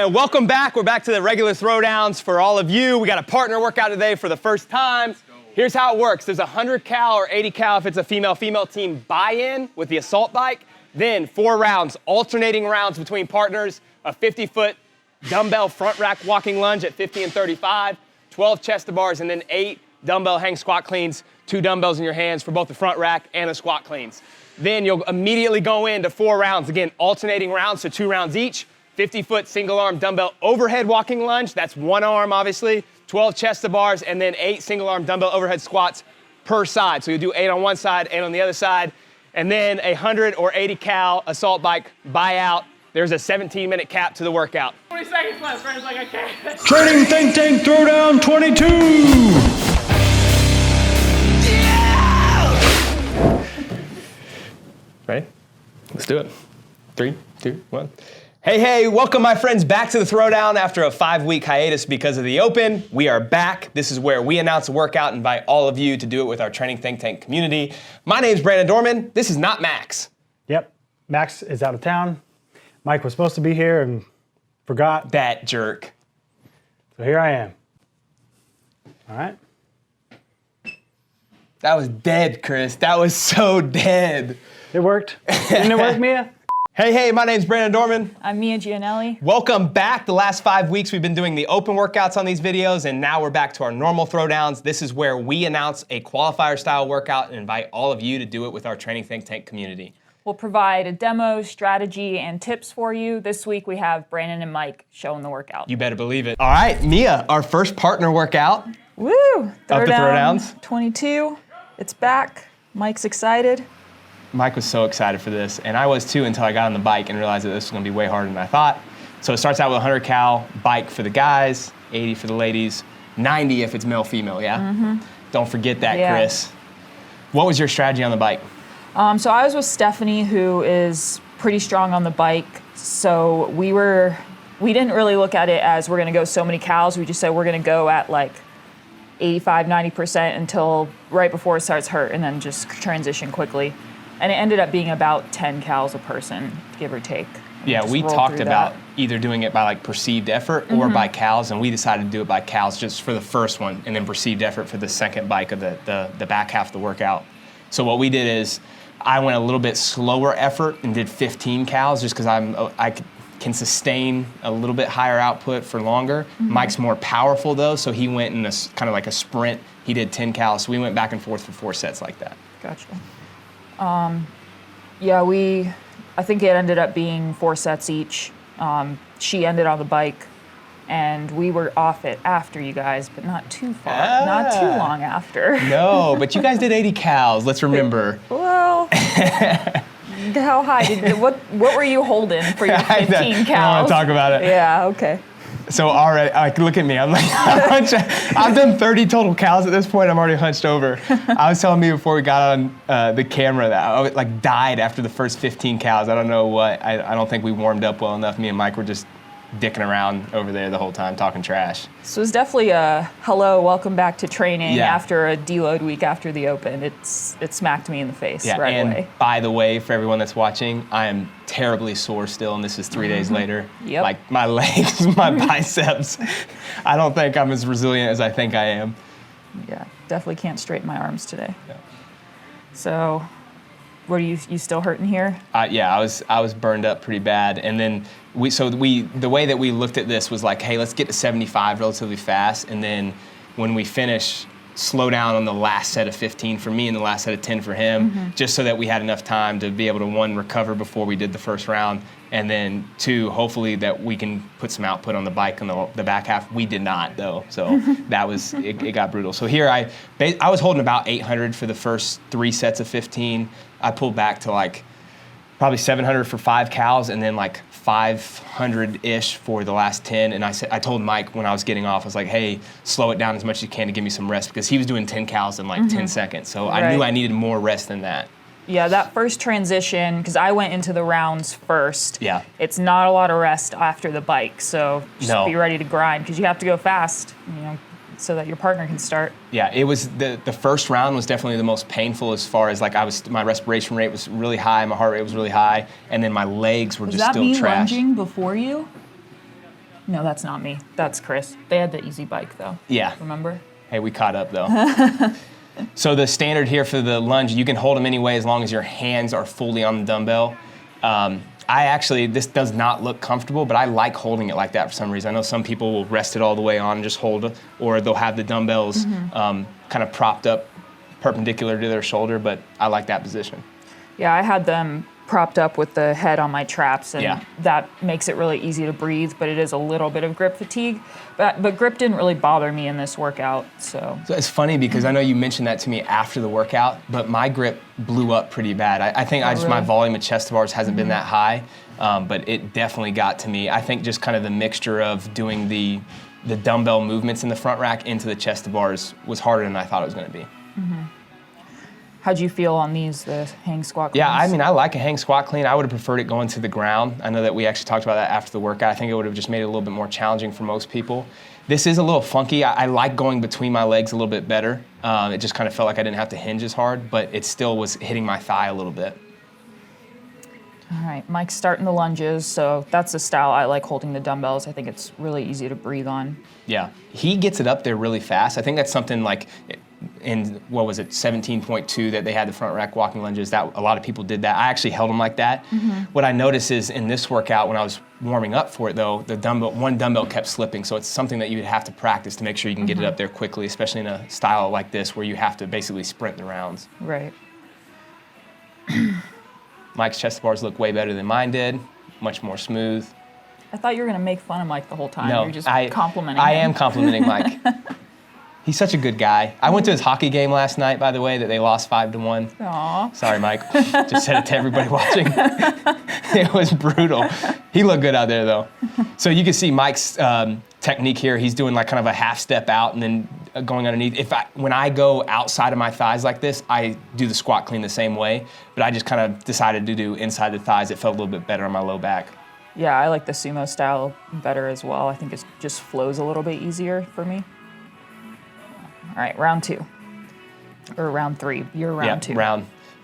welcome back. We're back to the regular throwdowns for all of you. We got a partner workout today for the first time. Here's how it works. There's a 100 cal or 80 cal if it's a female team buy-in with the assault bike. Then 4 rounds, alternating rounds between partners, a 50-foot dumbbell front rack walking lunge at 50 and 35, 12 chest to bars, and then 8 dumbbell hang squat cleans, 2 dumbbells in your hands for both the front rack and the squat cleans. Then you'll immediately go into 4 rounds. Again, alternating rounds, so 2 rounds each. 50-foot single arm dumbbell overhead walking lunge, that's 1 arm obviously, 12 chest to bars, and then 8 single arm dumbbell overhead squats per side. So you do 8 on one side, 8 on the other side. And then a 100 or 80 cal assault bike buyout. There's a 17-minute cap to the workout. 20 seconds left, friends, like I can. Training Think Tank Throwdown 22! Ready? Let's do it. 3, 2, 1. Hey, welcome my friends back to the Throwdown after a 5-week hiatus because of the Open. We are back. This is where we announce a workout and invite all of you to do it with our Training Think Tank community. My name's Brandon Dorman. This is not Max. Yep, Max is out of town. Mike was supposed to be here and forgot. That jerk. So here I am. All right. That was dead, Chris. That was so dead. It worked. Didn't it work, Mia? Hey, my name's Brandon Dorman. I'm Mia Gianelli. Welcome back. The last 5 weeks we've been doing the open workouts on these videos, and now we're back to our normal throwdowns. This is where we announce a qualifier style workout and invite all of you to do it with our Training Think Tank community. We'll provide a demo, strategy, and tips for you. This week we have Brandon and Mike showing the workout. You better believe it. All right, Mia, our first partner workout. Woo! Of the throwdowns. 22. It's back. Mike's excited. Mike was so excited for this, and I was too until I got on the bike and realized that this was gonna be way harder than I thought. So it starts out with a 100 cal bike for the guys, 80 for the ladies, 90 if it's male, female, yeah? Mm-hmm. Don't forget that, yeah. Chris. What was your strategy on the bike? So I was with Stephanie, who is pretty strong on the bike. So we didn't really look at it as we're gonna go so many cals. We just said we're gonna go at like 85, 90% until right before it starts hurt, and then just transition quickly. And it ended up being about 10 cals a person, give or take. Yeah, we talked about either doing it by like perceived effort or by cals, and we decided to do it by cals just for the first one, and then perceived effort for the second bike of the back half of the workout. So what we did is I went a little bit slower effort and did 15 cals just because I can sustain a little bit higher output for longer. Mike's more powerful though, so he went in this kind of like a sprint. He did 10 cals, so we went back and forth for 4 sets like that. Gotcha. Yeah, I think it ended up being 4 sets each. She ended on the bike, and we were off it after you guys, but not too far, not too long after. No, but you guys did 80 cals, let's remember. Well, how high what were you holding for your 15 cals? I don't want to talk about it. Yeah, okay. So already, like, look at me. I'm like, I've done 30 total cals at this point. I'm already hunched over. I was telling me before we got on the camera that I like died after the first 15 cals. I don't know what. I don't think we warmed up well enough. Me and Mike were just dicking around over there the whole time, talking trash. So it was definitely a hello, welcome back to training after a deload week after the Open. It smacked me in the face right away. By the way, for everyone that's watching, I am terribly sore still, and this is 3 days later. Yep. Like my legs, my biceps. I don't think I'm as resilient as I think I am. Yeah, definitely can't straighten my arms today. Yeah. So, what are you still hurting here? Yeah, I was burned up pretty bad, and then the way that we looked at this was like, hey, let's get to 75 relatively fast, and then when we finish, slow down on the last set of 15 for me and the last set of 10 for him, just so that we had enough time to be able to, 1, recover before we did the first round, and then 2, hopefully that we can put some output on the bike on the back half. We did not though, so that was, it got brutal. So here I was holding about 800 for the first 3 sets of 15. I pulled back to like probably 700 for 5 cals, and then like 500-ish for the last 10. And I told Mike when I was getting off, I was like, hey, slow it down as much as you can to give me some rest, because he was doing 10 cals in like 10 seconds. So I knew I needed more rest than that. Yeah, that first transition, because I went into the rounds first. Yeah. It's not a lot of rest after the bike, so just be ready to grind, because you have to go fast, so that your partner can start. Yeah, it was the first round was definitely the most painful, as far as like my respiration rate was really high, my heart rate was really high, and then my legs were just still trash. Was that me lunging before you? No, that's not me. That's Chris. They had the easy bike though. Yeah. Remember? Hey, we caught up though. So the standard here for the lunge, you can hold them anyway as long as your hands are fully on the dumbbell. This does not look comfortable, but I like holding it like that for some reason. I know some people will rest it all the way on and just hold it, or they'll have the dumbbells kind of propped up perpendicular to their shoulder, but I like that position. Yeah, I had them propped up with the head on my traps, and Yeah. that makes it really easy to breathe, but it is a little bit of grip fatigue. But grip didn't really bother me in this workout, so. So it's funny because I know you mentioned that to me after the workout, but my grip blew up pretty bad. I think my really? volume of chest to bars hasn't been that high, but it definitely got to me. I think just kind of the mixture of doing the dumbbell movements in the front rack into the chest to bars was harder than I thought it was going to be. How'd you feel on these, the hang squat Yeah, cleans? I mean, I like a hang squat clean. I would have preferred it going to the ground. I know that we actually talked about that after the workout. I think it would have just made it a little bit more challenging for most people. This is a little funky. I like going between my legs a little bit better. It just kind of felt like I didn't have to hinge as hard, but it still was hitting my thigh a little bit. All right, Mike's starting the lunges, so that's the style I like holding the dumbbells. I think it's really easy to breathe on. Yeah, he gets it up there really fast. I think that's something like in, 17.2 that they had the front rack walking lunges, that a lot of people did that. I actually held them like that. What I noticed is in this workout, when I was warming up for it though, one dumbbell kept slipping, so it's something that you would have to practice to make sure you can get it up there quickly, especially in a style like this where you have to basically sprint the rounds. Right. Mike's chest bars look way better than mine did, much more smooth. I thought you were gonna make fun of Mike the whole time. No, You're just complimenting I him. am complimenting Mike. He's such a good guy. I went to his hockey game last night, by the way, that they lost 5-1. Aw. Sorry, Mike. Just said it to everybody watching. It was brutal. He looked good out there, though. So you can see Mike's technique here. He's doing like kind of a half step out and then going underneath. When I go outside of my thighs like this, I do the squat clean the same way, but I just kind of decided to do inside the thighs. It felt a little bit better on my low back. Yeah, I like the sumo style better as well. I think it just flows a little bit easier for me. All right, round 2. Or round 3. You're round 2.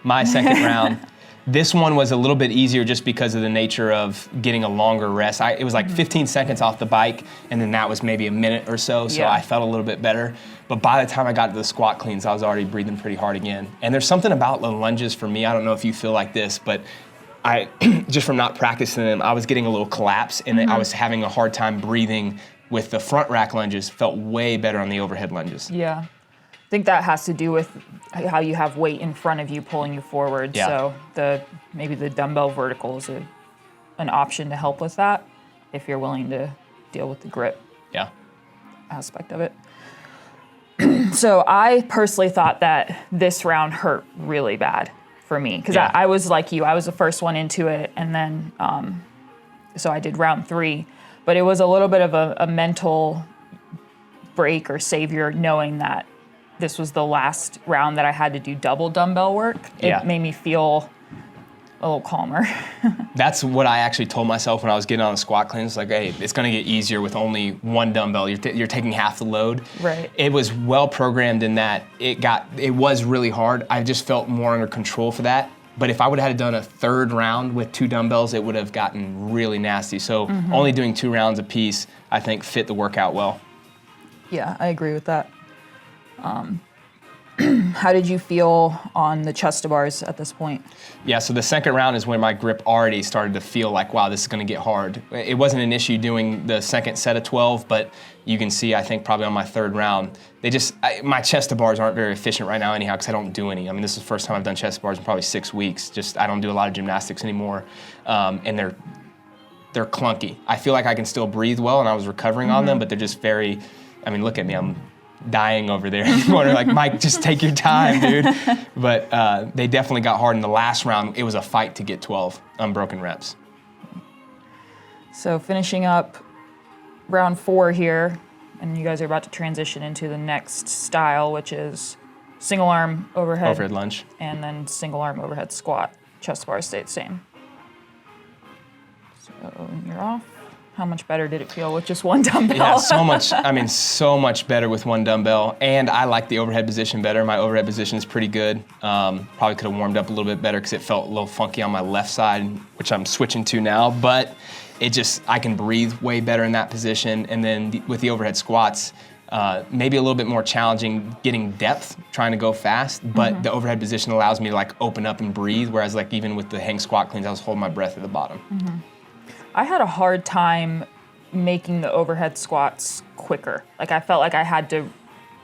My second round. This one was a little bit easier just because of the nature of getting a longer rest. It was like 15 seconds off the bike, and then that was maybe a minute or so, so Yeah. I felt a little bit better. But by the time I got to the squat cleans, I was already breathing pretty hard again. And there's something about the lunges for me, I don't know if you feel like this, but I just from not practicing them, I was getting a little collapse, and I was having a hard time breathing with the front rack lunges. Felt way better on the overhead lunges. Yeah. I think that has to do with how you have weight in front of you pulling you forward. Yeah. So maybe the dumbbell vertical is an option to help with that if you're willing to deal with the grip Yeah. aspect of it. So I personally thought that this round hurt really bad for me because Yeah. I was like you. I was the first one into it, and then so I did round 3. But it was a little bit of a mental break or savior knowing that this was the last round that I had to do double dumbbell work. Yeah. It made me feel a little calmer. That's what I actually told myself when I was getting on the squat cleans. Like, hey, it's going to get easier with only one dumbbell. You're taking half the load. Right. It was well programmed in that it was really hard. I just felt more under control for that. But if I would have had done a third round with 2 dumbbells, it would have gotten really nasty. So only doing 2 rounds apiece, I think, fit the workout well. Yeah, I agree with that. How did you feel on the chest to bars at this point? Yeah, so the second round is when my grip already started to feel like, wow, this is going to get hard. It wasn't an issue doing the second set of 12, but you can see, I think, probably on my third round, my chest to bars aren't very efficient right now anyhow because I don't do any. I mean, this is the first time I've done chest to bars in probably 6 weeks. I don't do a lot of gymnastics anymore, and they're clunky. I feel like I can still breathe well, and I was recovering on them, but they're just very, I mean, look at me, I'm dying over there. You're wondering, like, Mike, just take your time, dude. But they definitely got hard in the last round. It was a fight to get 12 unbroken reps. So finishing up round 4 here, and you guys are about to transition into the next style, which is single arm overhead lunge. and then single arm overhead squat. Chest to bars stay the same. So you're off. How much better did it feel with just one dumbbell? Yeah, so much better with one dumbbell. And I like the overhead position better. My overhead position is pretty good. Probably could have warmed up a little bit better because it felt a little funky on my left side, which I'm switching to now. But I can breathe way better in that position. And then with the overhead squats, maybe a little bit more challenging getting depth, trying to go fast, but the overhead position allows me to like open up and breathe, whereas like even with the hang squat cleans, I was holding my breath at the bottom. I had a hard time making the overhead squats quicker. Like I felt like I had to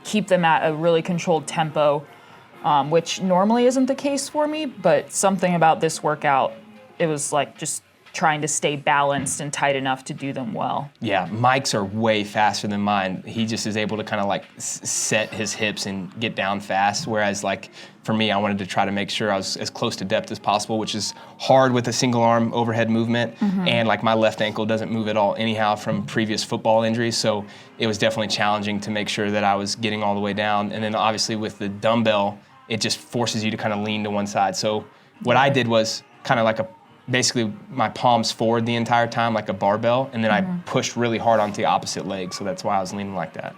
keep them at a really controlled tempo, which normally isn't the case for me, but something about this workout, it was like just trying to stay balanced and tight enough to do them well. Yeah, Mike's are way faster than mine. He just is able to kind of like set his hips and get down fast, whereas like for me, I wanted to try to make sure I was as close to depth as possible, which is hard with a single arm overhead movement. And like my left ankle doesn't move at all anyhow from previous football injuries, so it was definitely challenging to make sure that I was getting all the way down. And then obviously with the dumbbell, it just forces you to kind of lean to one side. So what I did was kind of like basically my palms forward the entire time like a barbell, and then I pushed really hard onto the opposite leg, so that's why I was leaning like that.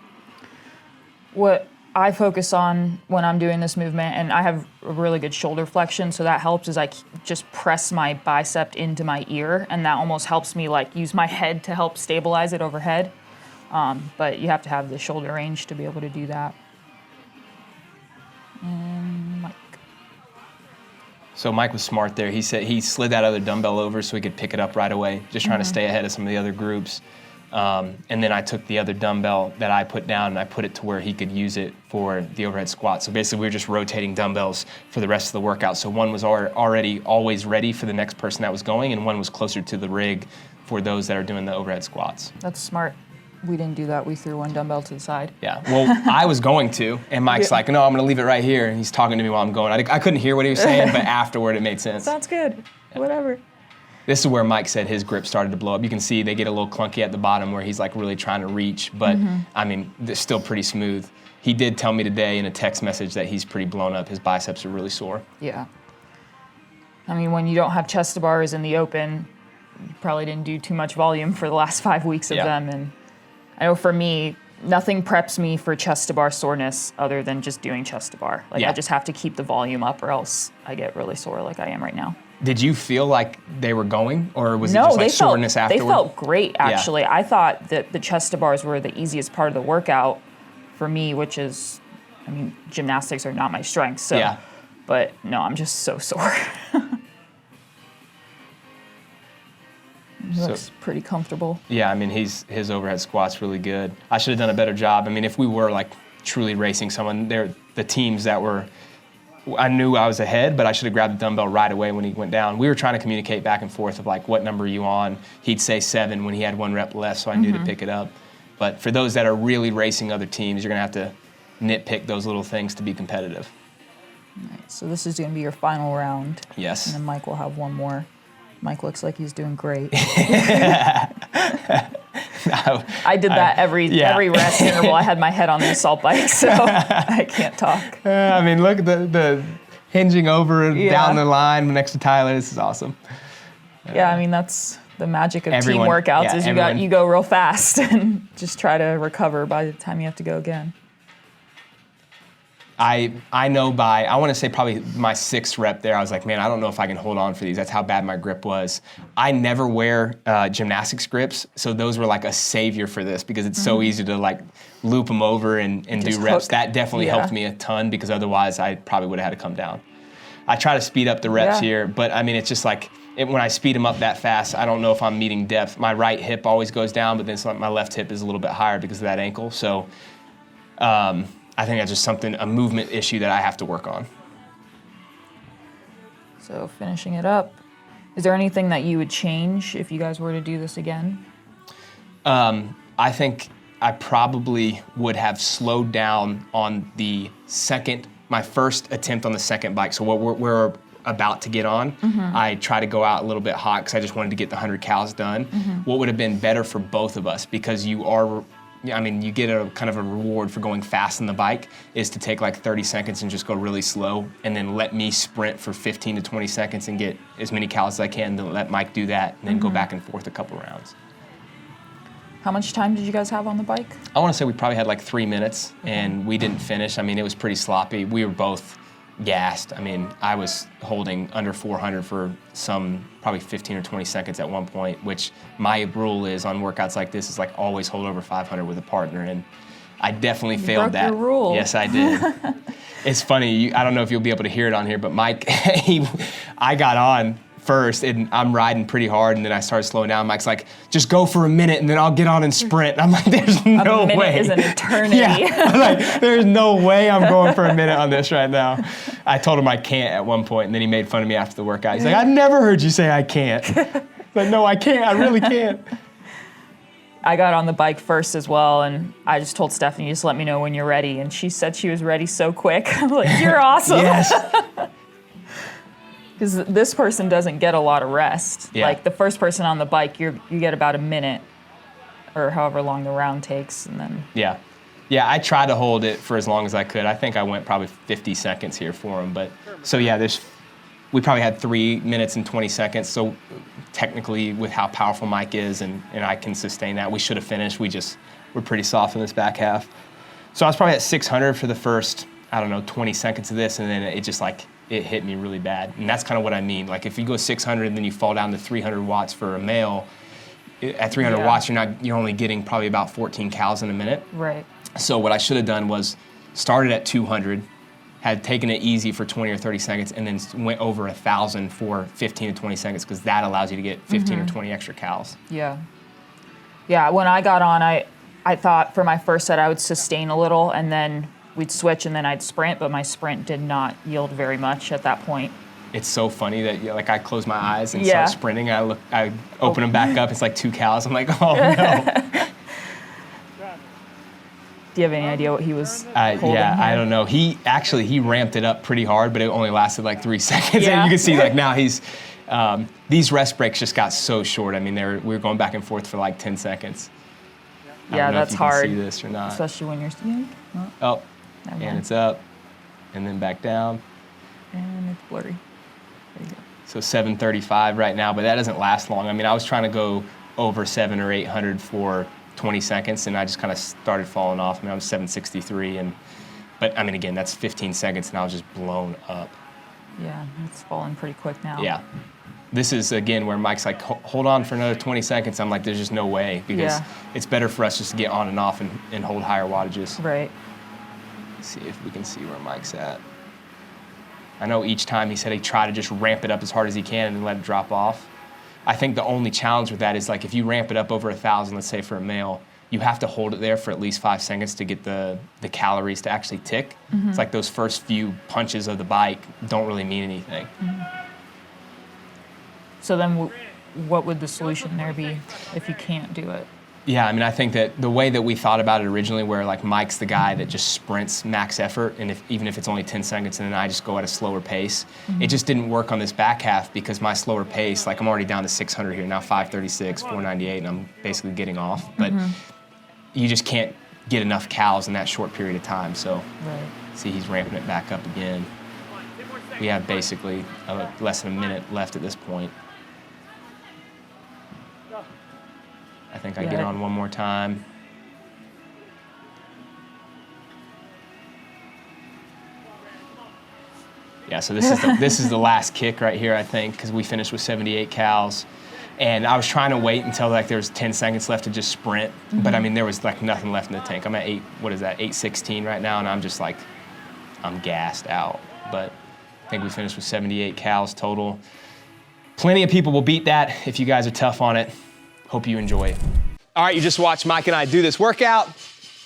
What I focus on when I'm doing this movement, and I have a really good shoulder flexion, so that helps, is I just press my bicep into my ear, and that almost helps me like use my head to help stabilize it overhead. But you have to have the shoulder range to be able to do that. And Mike. So Mike was smart there. He said he slid that other dumbbell over so he could pick it up right away, just trying to stay ahead of some of the other groups. And then I took the other dumbbell that I put down and I put it to where he could use it for the overhead squat. So basically we were just rotating dumbbells for the rest of the workout. So one was already always ready for the next person that was going, and one was closer to the rig for those that are doing the overhead squats. That's smart. We didn't do that. We threw one dumbbell to the side. Yeah, well, I was going to, and Mike's like, no, I'm going to leave it right here. And he's talking to me while I'm going. I couldn't hear what he was saying, but afterward it made sense. Sounds good. Yeah. Whatever. This is where Mike said his grip started to blow up. You can see they get a little clunky at the bottom where he's like really trying to reach, but I mean, they're still pretty smooth. He did tell me today in a text message that he's pretty blown up. His biceps are really sore. Yeah. I mean, when you don't have chest to bars in the open, you probably didn't do too much volume for the last 5 weeks of them. And I know for me, nothing preps me for chest to bar soreness other than just doing chest to bar. Like I just have to keep the volume up or else I get really sore like I am right now. Did you feel like they were going, or was it just like soreness afterward? They felt great, actually. Yeah. I thought that the chest to bars were the easiest part of the workout for me, which is, I mean, gymnastics are not my strength. So, but no, I'm just so sore. He looks pretty comfortable. Yeah, I mean, his overhead squat's really good. I should have done a better job. I mean, if we were like truly racing someone, the teams that were, I knew I was ahead, but I should have grabbed the dumbbell right away when he went down. We were trying to communicate back and forth of like, what number are you on? He'd say 7 when he had 1 rep left, so I knew to pick it up. But for those that are really racing other teams, you're gonna have to nitpick those little things to be competitive. All right, so this is gonna be your final round. Yes. And then Mike will have one more. Mike looks like he's doing great. I did that every rest interval. I had my head on the assault bike, so I can't talk. I mean, look at the hinging over down the line next to Tyler. This is awesome. I mean, that's the magic of team workouts is you go real fast and just try to recover by the time you have to go again. I know I want to say probably my 6th rep there, I was like, man, I don't know if I can hold on for these. That's how bad my grip was. I never wear gymnastics grips, so those were like a savior for this because it's so easy to like loop them over and do reps. That definitely helped me a ton because otherwise I probably would have had to come down. I try to speed up the reps here, but I mean, it's just like, when I speed them up that fast, I don't know if I'm meeting depth. My right hip always goes down, but then my left hip is a little bit higher because of that ankle. So, I think that's just a movement issue that I have to work on. So finishing it up, is there anything that you would change if you guys were to do this again? I think I probably would have slowed down on my first attempt on the second bike. So what we're about to get on, I try to go out a little bit hot because I just wanted to get the 100 cals done. What would have been better for both of us, because you get a kind of a reward for going fast on the bike, is to take like 30 seconds and just go really slow and then let me sprint for 15 to 20 seconds and get as many calories as I can, then let Mike do that and then go back and forth a couple rounds. How much time did you guys have on the bike? I want to say we probably had like 3 minutes and we didn't finish. I mean, it was pretty sloppy. We were both gassed. I mean, I was holding under 400 for probably 15 or 20 seconds at one point, which my rule is on workouts like this is like always hold over 500 with a partner, and I definitely failed that. Broke your rule. Yes, I did. It's funny, I don't know if you'll be able to hear it on here, but Mike, I got on first and I'm riding pretty hard, and then I started slowing down. Mike's like, just go for a minute and then I'll get on and sprint. I'm like, there's no way. A minute is an eternity. Yeah. I'm like, there's no way I'm going for a minute on this right now. I told him I can't at one point, and then he made fun of me after the workout. He's like, I've never heard you say I can't. Like, no, I can't, I really can't. I got on the bike first as well, and I just told Stephanie, just let me know when you're ready. And she said she was ready so quick. I'm like, you're awesome. Yes. Because this person doesn't get a lot of rest. Yeah. Like the first person on the bike, you get about a minute or however long the round takes, and then. Yeah. Yeah, I tried to hold it for as long as I could. I think I went probably 50 seconds here for him. But so yeah, we probably had 3 minutes and 20 seconds. So technically, with how powerful Mike is and I can sustain that, we should have finished. We're pretty soft in this back half. So I was probably at 600 for the first, 20 seconds of this, and then it just like, it hit me really bad. And that's kind of what I mean. Like if you go 600 and then you fall down to 300 watts for a male, at 300 watts, you're only getting probably about 14 cals in a minute. Right. So what I should have done was started at 200, had taken it easy for 20 or 30 seconds, and then went over 1,000 for 15 to 20 seconds, because that allows you to get 15 or 20 extra cals. Yeah. Yeah, when I got on, I thought for my first set I would sustain a little, and then we'd switch, and then I'd sprint, but my sprint did not yield very much at that point. It's so funny that like I close my eyes and start sprinting, I open them back up, it's like 2 cals. I'm like, oh no. Do you have any idea what he was holding? Yeah, here? I don't know. He ramped it up pretty hard, but it only lasted like 3 seconds. Yeah. And you can see like now these rest breaks just got so short. I mean, we were going back and forth for like 10 seconds. Yeah, that's hard. Can see this or not. Especially when you're And it's up, and then back down. And it's blurry. There you go. So 735 right now, but that doesn't last long. I mean, I was trying to go over 700 or 800 for 20 seconds, and I just kind of started falling off. I mean, I was 763, but I mean, again, that's 15 seconds, and I was just blown up. Yeah, it's falling pretty quick now. Yeah. This is, again, where Mike's like, hold on for another 20 seconds. I'm like, there's just no way, because it's better for us just to get on and off and hold higher wattages. Right. Let's see if we can see where Mike's at. I know each time he said he tried to just ramp it up as hard as he can and then let it drop off. I think the only challenge with that is like if you ramp it up over 1,000, let's say for a male, you have to hold it there for at least 5 seconds to get the calories to actually tick. Mm-hmm. It's like those first few punches of the bike don't really mean anything. Mm-hmm. So then what would the solution there be if you can't do it? Yeah, I mean, I think that the way that we thought about it originally, where like Mike's the guy that just sprints max effort, and even if it's only 10 seconds, and then I just go at a slower pace, it just didn't work on this back half, because my slower pace, like I'm already down to 600 here, now 536, 498, and I'm basically getting off. But you just can't get enough cals in that short period of time. So see, he's ramping it back up again. We have basically less than a minute left at this point. I think I get on one more time. Yeah, so this is the last kick right here, I think, because we finished with 78 cals. And I was trying to wait until like there was 10 seconds left to just sprint, but I mean there was like nothing left in the tank. I'm at 816 right now, and I'm just like, I'm gassed out. But I think we finished with 78 cals total. Plenty of people will beat that if you guys are tough on it. Hope you enjoy it. All right, you just watched Mike and I do this workout.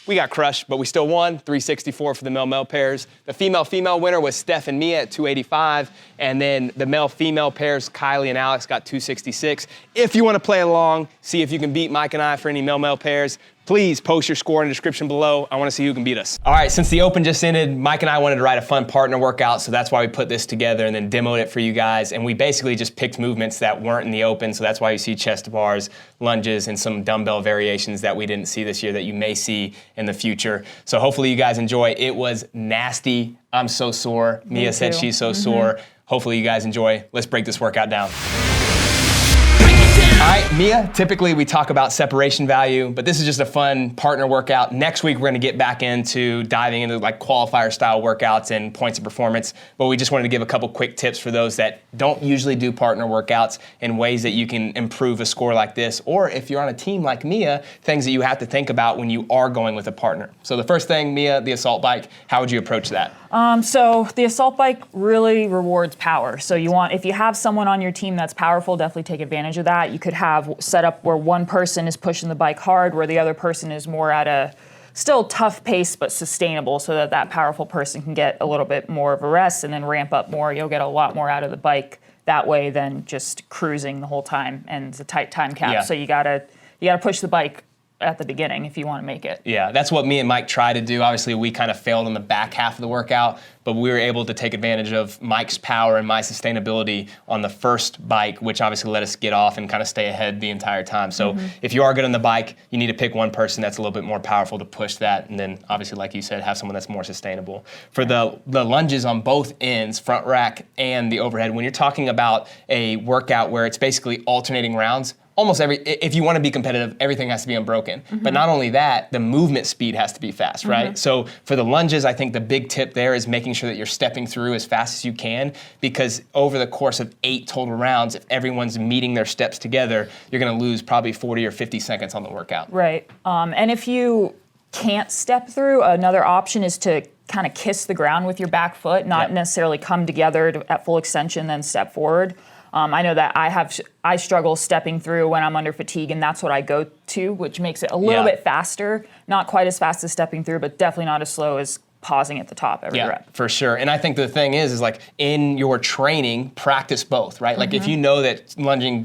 We got crushed, but we still won, 364 for the male-male pairs. The female-female winner was Steph and Mia at 285, and then the male-female pairs, Kylie and Alex, got 266. If you want to play along, see if you can beat Mike and I for any male-male pairs, please post your score in the description below. I want to see who can beat us. All right, since the Open just ended, Mike and I wanted to write a fun partner workout, so that's why we put this together and then demoed it for you guys. And we basically just picked movements that weren't in the Open, so that's why you see chest to bars, lunges, and some dumbbell variations that we didn't see this year that you may see in the future. So hopefully you guys enjoy. It was nasty. I'm so sore. Mia said she's so sore. Hopefully you guys enjoy. Let's break this workout down. Break it down. All right, Mia, typically we talk about separation value, but this is just a fun partner workout. Next week, we're gonna get back into diving into like qualifier style workouts and points of performance, but we just wanted to give a couple quick tips for those that don't usually do partner workouts and ways that you can improve a score like this, or if you're on a team like Mia, things that you have to think about when you are going with a partner. So the first thing, Mia, the assault bike, how would you approach that? So the assault bike really rewards power. So if you have someone on your team that's powerful, definitely take advantage of that. You could have set up where one person is pushing the bike hard, where the other person is more at a still tough pace but sustainable, so that that powerful person can get a little bit more of a rest and then ramp up more. You'll get a lot more out of the bike that way than just cruising the whole time, and it's a tight time cap. Yeah. So you gotta push the bike at the beginning if you want to make it. Yeah, that's what me and Mike tried to do. Obviously, we kind of failed on the back half of the workout, but we were able to take advantage of Mike's power and my sustainability on the first bike, which obviously let us get off and kind of stay ahead the entire time. So if you are good on the bike, you need to pick one person that's a little bit more powerful to push that, and then obviously, like you said, have someone that's more sustainable. For the lunges on both ends, front rack and the overhead, when you're talking about a workout where it's basically alternating rounds, if you want to be competitive, everything has to be unbroken. But not only that, the movement speed has to be fast, right? So for the lunges, I think the big tip there is making sure that you're stepping through as fast as you can, because over the course of 8 total rounds, if everyone's meeting their steps together, you're going to lose probably 40 or 50 seconds on the workout. Right. And if you can't step through, another option is to kind of kiss the ground with your back foot, not necessarily come together at full extension, then step forward. I know that I struggle stepping through when I'm under fatigue, and that's what I go to, which makes it a little bit faster. Not quite as fast as stepping through, but definitely not as slow as pausing at the top every rep. For sure. And I think the thing is like in your training, practice both, right? Like if you know that lunging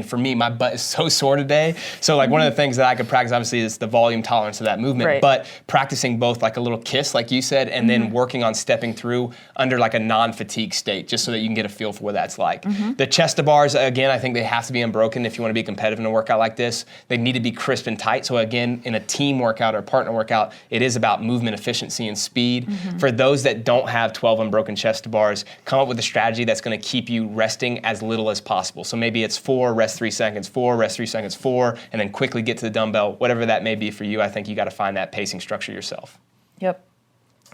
for me, my butt is so sore today. So like one of the things that I could practice obviously is the volume tolerance of that movement, but practicing both like a little kiss, like you said, and then working on stepping through under like a non-fatigue state, just so that you can get a feel for what that's like. The chest to bars, again, I think they have to be unbroken if you want to be competitive in a workout like this. They need to be crisp and tight. So again, in a team workout or partner workout, it is about movement efficiency and speed. For those that don't have 12 unbroken chest to bars, come up with a strategy that's going to keep you resting as little as possible. So maybe it's 4, rest 3 seconds, 4, rest 3 seconds, 4, and then quickly get to the dumbbell. Whatever that may be for you, I think you got to find that pacing structure yourself. Yep.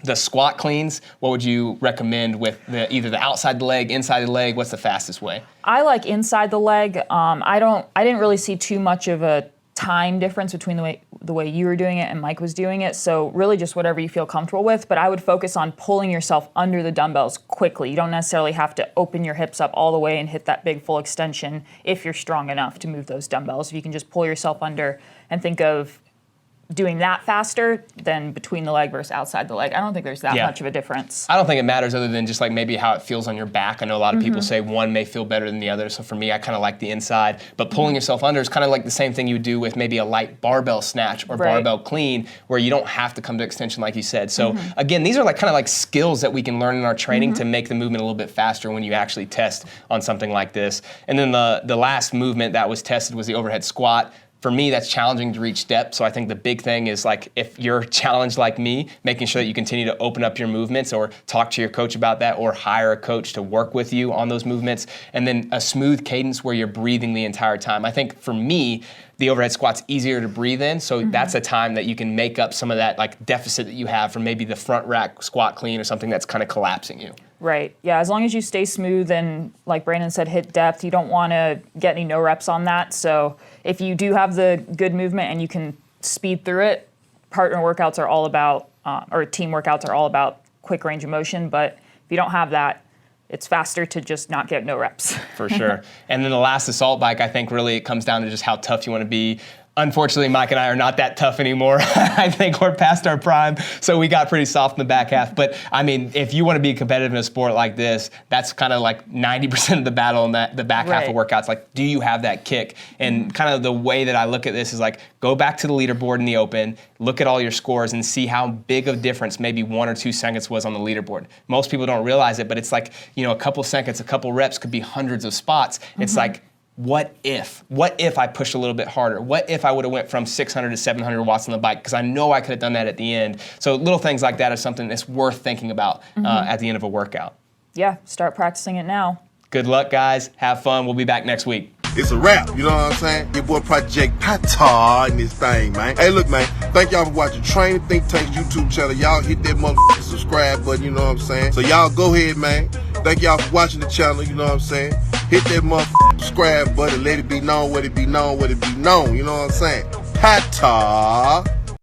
The squat cleans, what would you recommend with either the outside the leg, inside the leg? What's the fastest way? I like inside the leg. I didn't really see too much of a time difference between the way you were doing it and Mike was doing it. So really just whatever you feel comfortable with, but I would focus on pulling yourself under the dumbbells quickly. You don't necessarily have to open your hips up all the way and hit that big full extension if you're strong enough to move those dumbbells. If you can just pull yourself under and think of doing that faster than between the leg versus outside the leg. I don't think there's that much of a difference. I don't think it matters other than just like maybe how it feels on your back. I know a lot of people say one may feel better than the other. So for me, I kind of like the inside, but pulling yourself under is kind of like the same thing you would do with maybe a light barbell snatch or barbell clean, where you don't have to come to extension like you said. So again, these are like kind of like skills that we can learn in our training to make the movement a little bit faster when you actually test on something like this. And then the last movement that was tested was the overhead squat. For me, that's challenging to reach step. So I think the big thing is like if you're challenged like me, making sure that you continue to open up your movements or talk to your coach about that or hire a coach to work with you on those movements. And then a smooth cadence where you're breathing the entire time. I think for me, the overhead squat's easier to breathe in. So that's a time that you can make up some of that like deficit that you have from maybe the front rack squat clean or something that's kind of collapsing you. Right. Yeah, as long as you stay smooth and, like Brandon said, hit depth, you don't want to get any no reps on that. So if you do have the good movement and you can speed through it, partner workouts are all about, or team workouts are all about quick range of motion. But if you don't have that, it's faster to just not get no reps. For sure. And then the last assault bike, I think really it comes down to just how tough you want to be. Unfortunately, Mike and I are not that tough anymore. I think we're past our prime, so we got pretty soft in the back half. But I mean, if you want to be competitive in a sport like this, that's kind of like 90% of the battle in the back half of workouts. Like, do you have that kick? And kind of the way that I look at this is like, go back to the leaderboard in the open, look at all your scores and see how big of a difference maybe 1 or 2 seconds was on the leaderboard. Most people don't realize it, but it's like, you know, a couple seconds, a couple reps could be hundreds of spots. It's like, what if I pushed a little bit harder? What if I would have went from 600 to 700 watts on the bike? Because I know I could have done that at the end. So little things like that is something that's worth thinking about at the end of a workout. Yeah, start practicing it now. Good luck, guys. Have fun. We'll be back next week. it's a wrap. You know what I'm saying? Your boy Project Pata in this thing, man. Hey, look, man. Thank y'all for watching Training Think Tank's YouTube channel. Y'all hit that motherfucking subscribe button. You know what I'm saying? So y'all go ahead, man. Thank y'all for watching the channel. You know what I'm saying? Hit that motherfucking subscribe button. Let it be known what it be known, what it be known. You know what I'm saying? Pata.